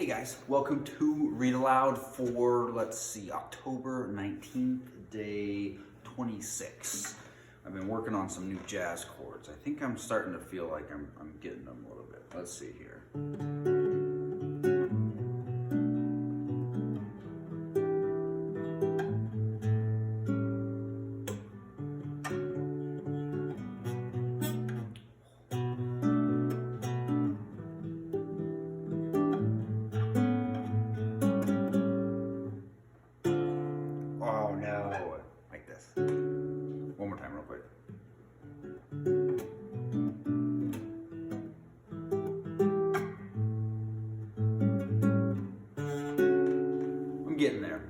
Hey guys, welcome to Read Aloud for, October 19th, day 26. I've been working on some new jazz chords. I think I'm starting to feel like I'm getting them a little bit. Let's see here. Oh no, like this. One more time real quick. I'm getting there.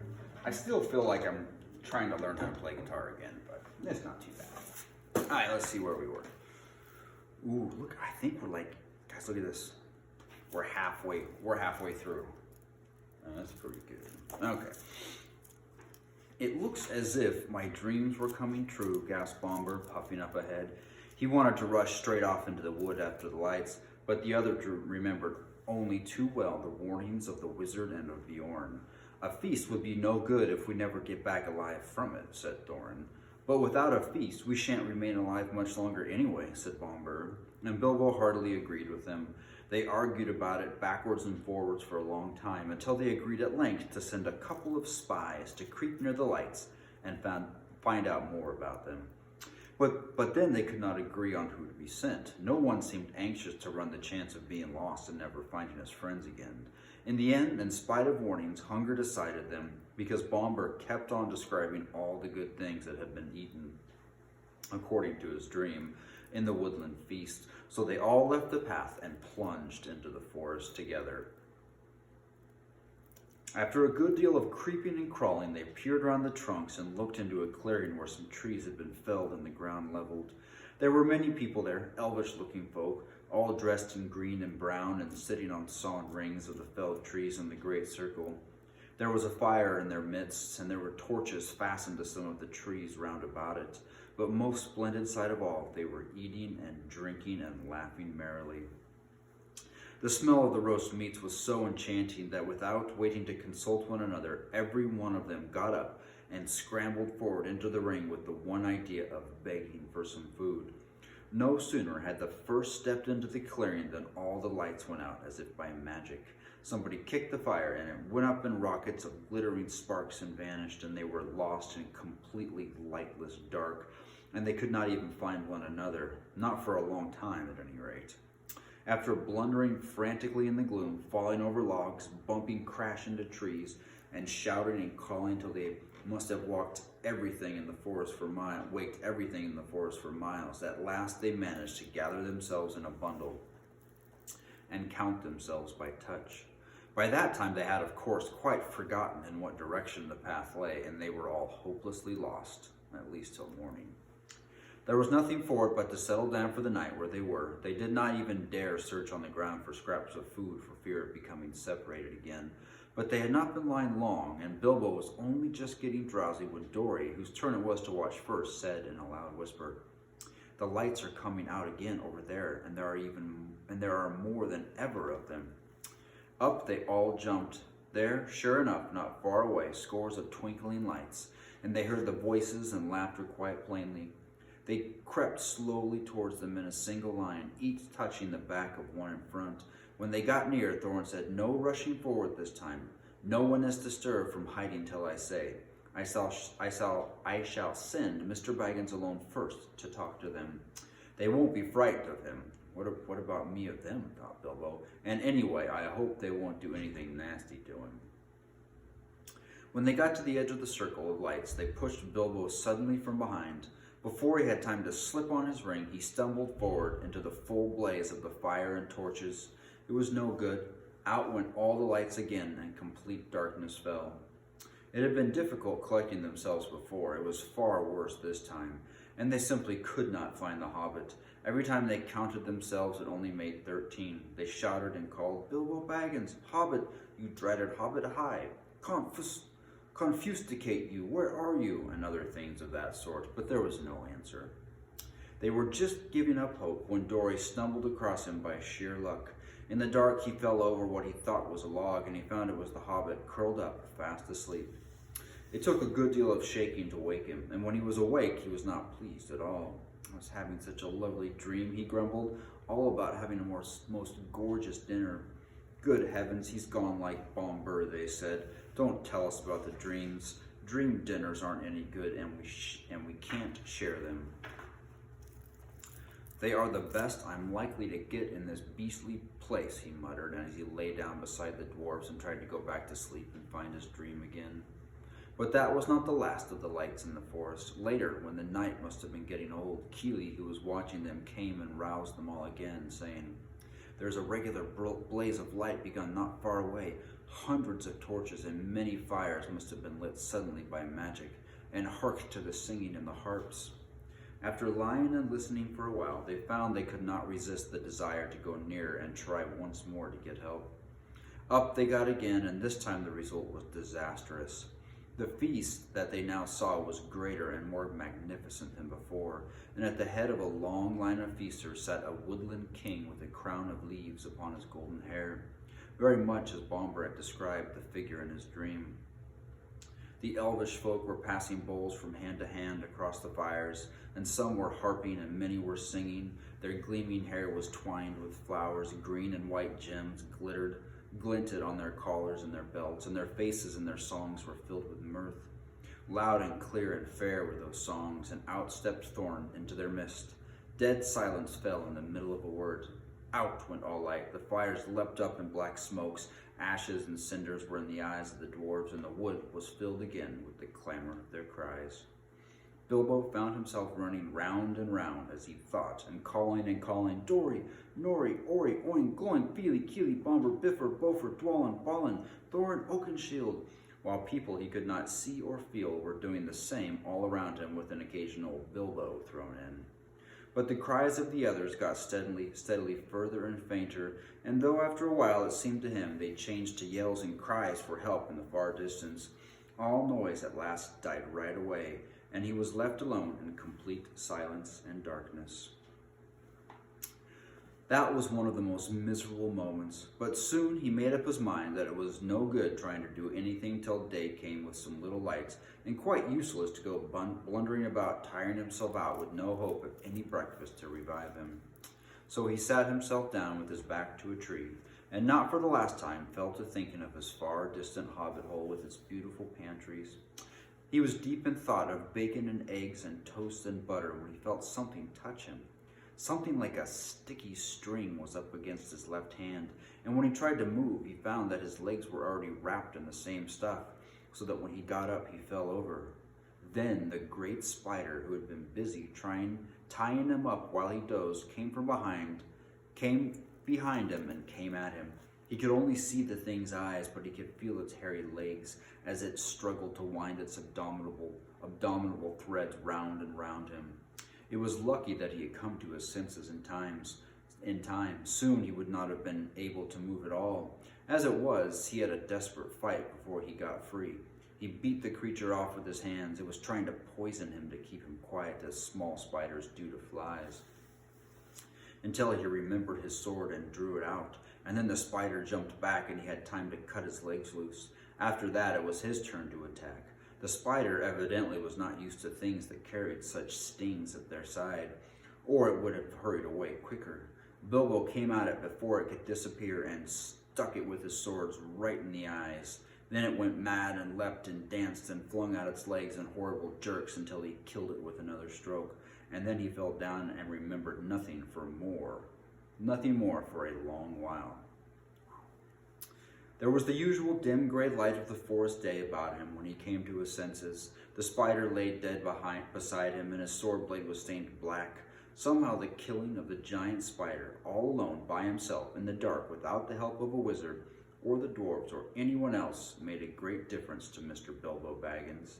I still feel like I'm trying to learn how to play guitar again, but it's not too bad. All right, let's see where we were. Ooh, look, I think we're guys, look at this. We're halfway through. That's pretty good. Okay. It looks as if my dreams were coming true, gasped Bomber, puffing up ahead. He wanted to rush straight off into the wood after the lights, but the other remembered only too well the warnings of the wizard and of Bjorn. A feast would be no good if we never get back alive from it, said Thorin. But without a feast, we shan't remain alive much longer anyway, said Bomber, and Bilbo heartily agreed with him. They argued about it backwards and forwards for a long time until they agreed at length to send a couple of spies to creep near the lights and find out more about them. But then they could not agree on who to be sent. No one seemed anxious to run the chance of being lost and never finding his friends again. In the end, in spite of warnings, hunger decided them, because Bomber kept on describing all the good things that had been eaten, according to his dream, in the woodland feast. So they all left the path and plunged into the forest together. After a good deal of creeping and crawling, they peered around the trunks and looked into a clearing where some trees had been felled and the ground leveled. There were many people there, elvish-looking folk, all dressed in green and brown and sitting on sawn rings of the felled trees in the great circle. There was a fire in their midst, and there were torches fastened to some of the trees round about it. But most splendid sight of all, they were eating and drinking and laughing merrily. The smell of the roast meats was so enchanting that without waiting to consult one another, every one of them got up and scrambled forward into the ring with the one idea of begging for some food. No sooner had the first stepped into the clearing than all the lights went out as if by magic. Somebody kicked the fire and it went up in rockets of glittering sparks and vanished, and they were lost in completely lightless dark, and they could not even find one another, not for a long time at any rate. After blundering frantically in the gloom, falling over logs, bumping crash into trees, and shouting and calling till they must have waked everything in the forest for miles, at last they managed to gather themselves in a bundle and count themselves by touch. By that time they had, of course, quite forgotten in what direction the path lay, and they were all hopelessly lost, at least till morning. There was nothing for it but to settle down for the night where they were. They did not even dare search on the ground for scraps of food for fear of becoming separated again. But they had not been lying long, and Bilbo was only just getting drowsy when Dory, whose turn it was to watch first, said in a loud whisper, "The lights are coming out again over there, and there are more than ever of them." Up they all jumped. There, sure enough, not far away, scores of twinkling lights, and they heard the voices and laughter quite plainly. They crept slowly towards them in a single line, each touching the back of one in front. When they got near, Thorin said, "No rushing forward this time. No one is to stir from hiding till I say. I shall send Mr. Baggins alone first to talk to them. They won't be frightened of him." What about me of them, thought Bilbo. And anyway, I hope they won't do anything nasty to him. When they got to the edge of the circle of lights, they pushed Bilbo suddenly from behind. Before he had time to slip on his ring, he stumbled forward into the full blaze of the fire and torches. It was no good. Out went all the lights again, and complete darkness fell. It had been difficult collecting themselves before. It was far worse this time, and they simply could not find the Hobbit. Every time they counted themselves, it only made 13. They shouted and called, "Bilbo Baggins, Hobbit, you dreaded Hobbit, hi! Confusticate you, where are you?" and other things of that sort, but there was no answer. They were just giving up hope when Dory stumbled across him by sheer luck. In the dark, he fell over what he thought was a log, and he found it was the Hobbit, curled up, fast asleep. It took a good deal of shaking to wake him, and when he was awake, he was not pleased at all. "I was having such a lovely dream," he grumbled, "all about having a most gorgeous dinner. Good heavens, he's gone like Bomber," they said. "Don't tell us about the dreams. Dream dinners aren't any good, and we can't share them. They are the best I'm likely to get in this beastly place," he muttered as he lay down beside the dwarves and tried to go back to sleep and find his dream again. But that was not the last of the lights in the forest. Later, when the night must have been getting old, Keely, who was watching them, came and roused them all again, saying, "There's a regular blaze of light begun not far away. Hundreds of torches and many fires must have been lit suddenly by magic, and hark to the singing and the harps." After lying and listening for a while, they found they could not resist the desire to go nearer and try once more to get help. Up they got again, and this time the result was disastrous. The feast that they now saw was greater and more magnificent than before, and at the head of a long line of feasters sat a woodland king with a crown of leaves upon his golden hair, very much as Bomber had described the figure in his dream. The elvish folk were passing bowls from hand to hand across the fires, and some were harping and many were singing. Their gleaming hair was twined with flowers, green and white gems glinted on their collars and their belts, and their faces and their songs were filled with mirth. Loud and clear and fair were those songs, and out stepped Thorn into their midst. Dead silence fell in the middle of a word. Out went all light. The fires leapt up in black smokes. Ashes and cinders were in the eyes of the dwarves, and the wood was filled again with the clamor of their cries. Bilbo found himself running round and round as he thought, and calling, "Dory, Nori, Ori, Oin, Gloin, Feely, Keely, Bomber, Biffer, Bofer, Dwalin, Balin, Thorin, Oakenshield," while people he could not see or feel were doing the same all around him, with an occasional Bilbo thrown in. But the cries of the others got steadily further and fainter, and though after a while it seemed to him they changed to yells and cries for help in the far distance, all noise at last died right away, and he was left alone in complete silence and darkness. That was one of the most miserable moments, but soon he made up his mind that it was no good trying to do anything till day came with some little lights, and quite useless to go blundering about, tiring himself out with no hope of any breakfast to revive him. So he sat himself down with his back to a tree, and not for the last time fell to thinking of his far distant hobbit hole with its beautiful pantries. He was deep in thought of bacon and eggs and toast and butter when he felt something touch him. Something like a sticky string was up against his left hand, and when he tried to move, he found that his legs were already wrapped in the same stuff, so that when he got up, he fell over. Then the great spider, who had been busy tying him up while he dozed, came behind him and came at him. He could only see the thing's eyes, but he could feel its hairy legs as it struggled to wind its abdominal threads round and round him. It was lucky that he had come to his senses in time. Soon he would not have been able to move at all. As it was, he had a desperate fight before he got free. He beat the creature off with his hands. It was trying to poison him to keep him quiet, as small spiders do to flies. Until he remembered his sword and drew it out, and then the spider jumped back and he had time to cut his legs loose. After that, it was his turn to attack. The spider evidently was not used to things that carried such stings at their side, or it would have hurried away quicker. Bilbo came at it before it could disappear and stuck it with his swords right in the eyes. Then it went mad and leapt and danced and flung out its legs in horrible jerks until he killed it with another stroke, and then he fell down and remembered nothing more for a long while. There was the usual dim gray light of the forest day about him when he came to his senses. The spider lay dead beside him, and his sword blade was stained black. Somehow the killing of the giant spider, all alone by himself in the dark without the help of a wizard or the dwarves or anyone else, made a great difference to Mr. Bilbo Baggins.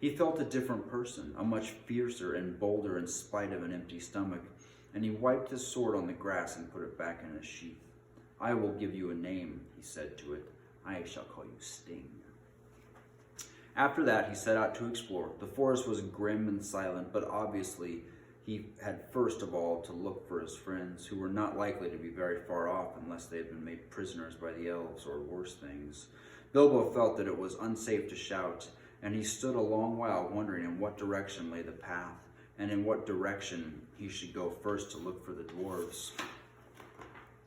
He felt a different person, a much fiercer and bolder in spite of an empty stomach, and he wiped his sword on the grass and put it back in its sheath. "I will give you a name," he said to it. "I shall call you Sting." After that, he set out to explore. The forest was grim and silent, but obviously he had first of all to look for his friends, who were not likely to be very far off unless they had been made prisoners by the elves or worse things. Bilbo felt that it was unsafe to shout, and he stood a long while wondering in what direction lay the path, and in what direction he should go first to look for the dwarves.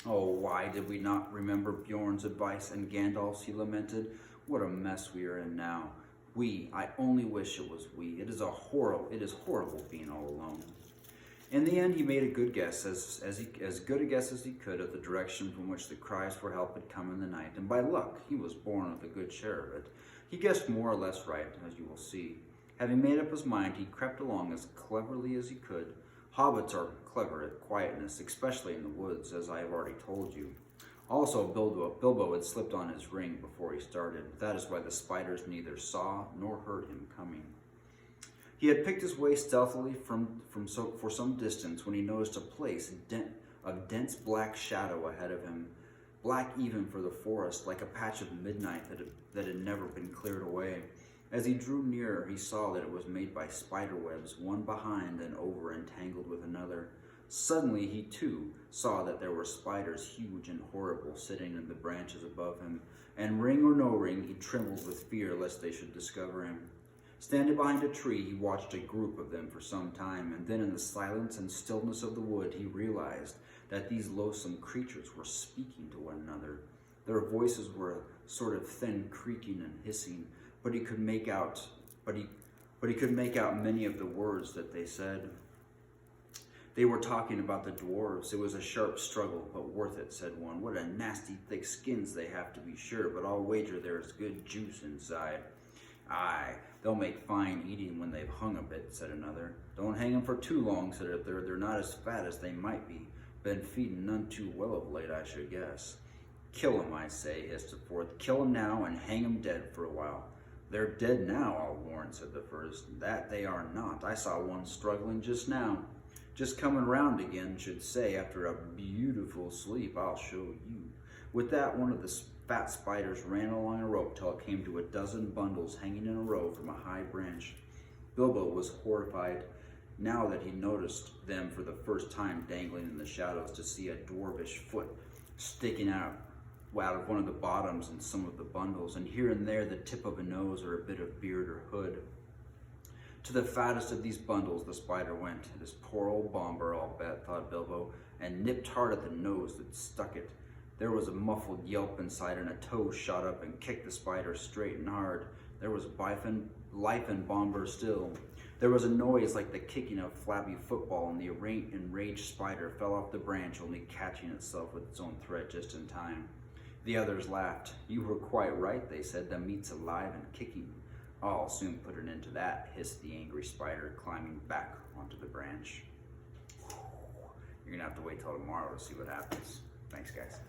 Oh, why did we not remember Bjorn's advice and Gandalf's, he lamented. What a mess we are in now. I only wish it was we. It is horrible being all alone. In the end, he made a good guess, as good a guess as he could, of the direction from which the cries for help had come in the night, and by luck, he was born with a good share of it. He guessed more or less right, as you will see. Having made up his mind, he crept along as cleverly as he could. Hobbits are clever at quietness, especially in the woods, as I have already told you. Also, Bilbo had slipped on his ring before he started. That is why the spiders neither saw nor heard him coming. He had picked his way stealthily for some distance when he noticed a place of dense black shadow ahead of him, black even for the forest, like a patch of midnight that had never been cleared away. As he drew nearer, he saw that it was made by spider webs, one behind and over and tangled with another. Suddenly, he too saw that there were spiders huge and horrible sitting in the branches above him, and ring or no ring, he trembled with fear lest they should discover him. Standing behind a tree, he watched a group of them for some time, and then in the silence and stillness of the wood, he realized that these loathsome creatures were speaking to one another. Their voices were a sort of thin creaking and hissing, but he could make out many of the words that they said. They were talking about the dwarves. It was a sharp struggle, but worth it, said one. What a nasty thick skins they have, to be sure, but I'll wager there is good juice inside. Aye, they'll make fine eating when they've hung a bit, said another. Don't hang them for too long, said a third. They're not as fat as they might be. Been feeding none too well of late, I should guess. Kill 'em, I say, hissed a fourth. Kill 'em now and hang 'em dead for a while. They're dead now, I'll warrant, said the first. That they are not. I saw one struggling just now. Just coming round again, should say, after a beautiful sleep, I'll show you. With that, one of the fat spiders ran along a rope till it came to a dozen bundles hanging in a row from a high branch. Bilbo was horrified, now that he noticed them for the first time dangling in the shadows, to see a dwarvish foot sticking out of one of the bottoms in some of the bundles, and here and there the tip of a nose or a bit of beard or hood. To the fattest of these bundles the spider went. This poor old bomber, I'll bet, thought Bilbo, and nipped hard at the nose that stuck it. There was a muffled yelp inside, and a toe shot up and kicked the spider straight and hard. There was life in Bomber still. There was a noise like the kicking of a flabby football, and the enraged spider fell off the branch, only catching itself with its own thread just in time. The others laughed. You were quite right, they said. The meat's alive and kicking. I'll soon put an end to that, hissed the angry spider, climbing back onto the branch. You're going to have to wait till tomorrow to see what happens. Thanks, guys.